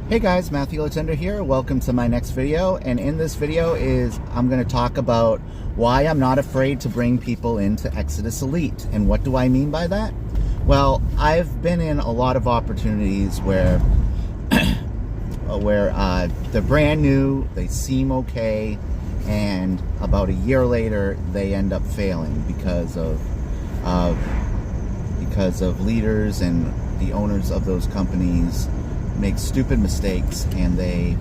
Hey guys, Matthew Latender here. Welcome to my next video. And in this video I'm going to talk about why I'm not afraid to bring people into Exodus Elite. And what do I mean by that? Well, I've been in a lot of opportunities where they're brand new, they seem okay, and about a year later they end up failing because of leaders and the owners of those companies make stupid mistakes, and they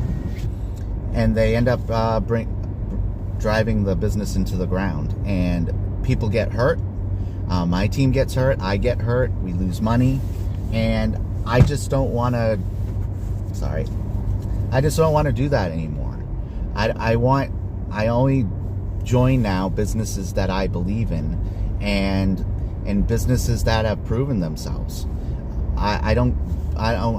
end up driving the business into the ground, and people get hurt. My team gets hurt, I get hurt, we lose money, and I just don't want to do that anymore. I only join now businesses that I believe in, and businesses that have proven themselves. I don't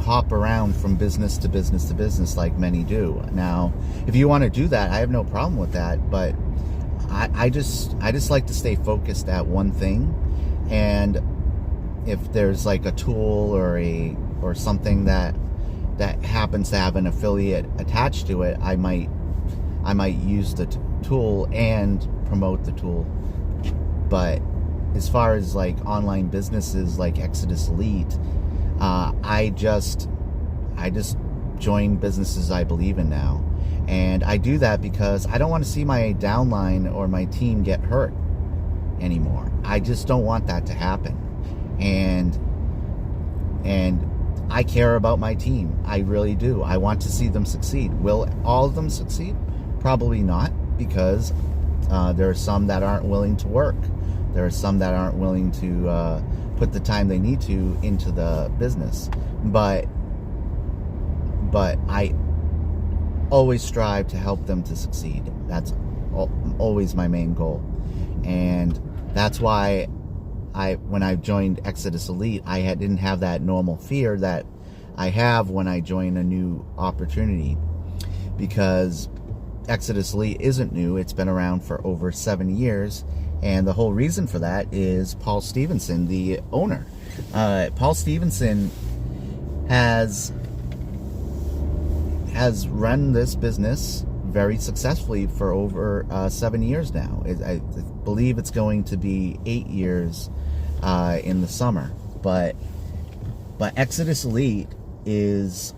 hop around from business to business to business like many do. Now, if you want to do that, I have no problem with that, but I just like to stay focused at one thing. And if there's like a tool or something that happens to have an affiliate attached to it, I might use the tool and promote the tool. But as far as like online businesses like Exodus Elite, I just join businesses I believe in now, and I do that because I don't want to see my downline or my team get hurt anymore. I just don't want that to happen, and I care about my team. I really do. I want to see them succeed. Will all of them succeed? Probably not, because there are some that aren't willing to work. There are some that aren't willing to put the time they need to into the business. But I always strive to help them to succeed. That's always my main goal. And that's why when I joined Exodus Elite, I didn't have that normal fear that I have when I join a new opportunity, because Exodus Elite isn't new. It's been around for over 7 years. And the whole reason for that is Paul Stevenson, the owner. Paul Stevenson has run this business very successfully for over 7 years now. I believe it's going to be 8 years in the summer. But Exodus Elite is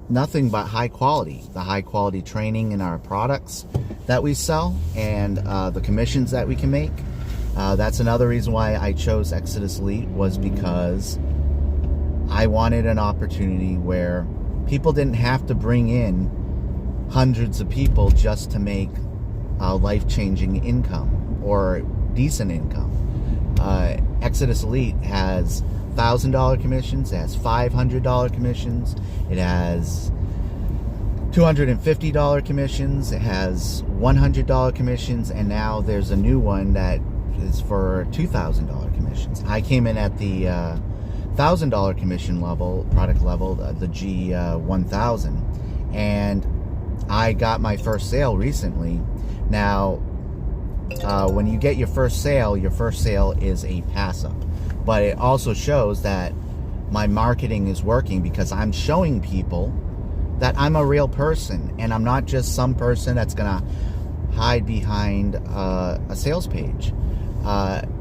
nothing but high quality. The high quality training in our products that we sell, and the commissions that we can make. That's another reason why I chose Exodus Elite, was because I wanted an opportunity where people didn't have to bring in hundreds of people just to make life-changing income or decent income. Exodus Elite has $1,000 commissions, it has $500 commissions, it has $250 commissions, it has $100 commissions, and now there's a new one that is for $2,000 commissions. I came in at the $1,000 commission level, product level, the G1000, and I got my first sale recently. Now, when you get your first sale is a pass-up. But it also shows that my marketing is working, because I'm showing people that I'm a real person, and I'm not just some person that's gonna hide behind a sales page.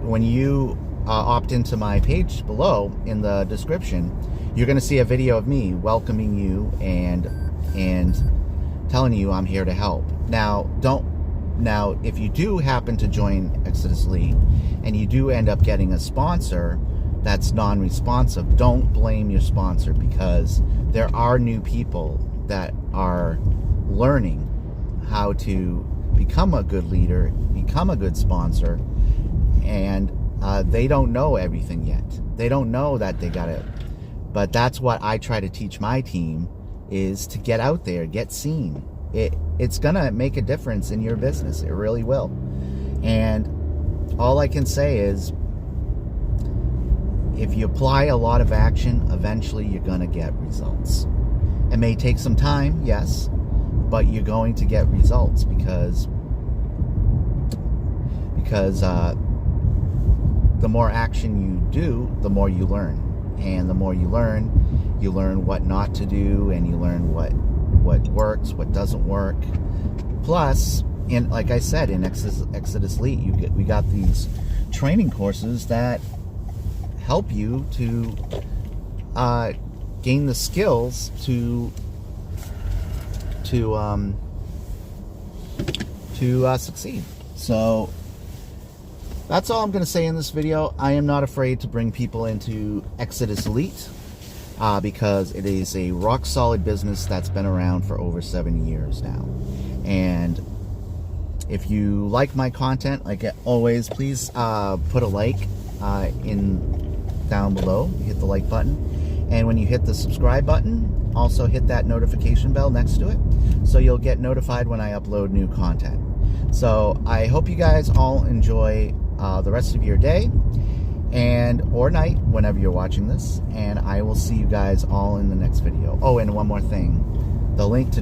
When you opt into my page below in the description, you're gonna see a video of me welcoming you and telling you I'm here to help. Now, if you do happen to join Exodus Elite and you do end up getting a sponsor that's non-responsive, don't blame your sponsor, because there are new people that are learning how to become a good leader, become a good sponsor, and they don't know everything yet. They don't know that they got it. But that's what I try to teach my team, is to get out there, get seen. It's gonna make a difference in your business. It really will. And all I can say is, if you apply a lot of action, eventually you're gonna get results. It may take some time, yes, but you're going to get results, because the more action you do, the more you learn. And the more you learn, You learn what not to do, and you learn what works, what doesn't work. Plus, like I said, in Exodus Elite, we got these training courses that help you to gain the skills to succeed. So that's all I'm going to say in this video. I am not afraid to bring people into Exodus Elite because it is a rock solid business that's been around for over 7 years now. And if you like my content, like always, please put a like down below. Hit the like button, and when you hit the subscribe button, also hit that notification bell next to it, so you'll get notified when I upload new content. So I hope you guys all enjoy the rest of your day or night whenever you're watching this, and I will see you guys all in the next video. Oh, and one more thing. The link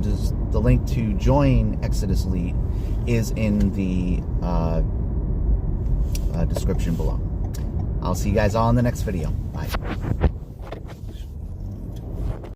to join Exodus Elite is in the description below. I'll see you guys all in the next video. Bye.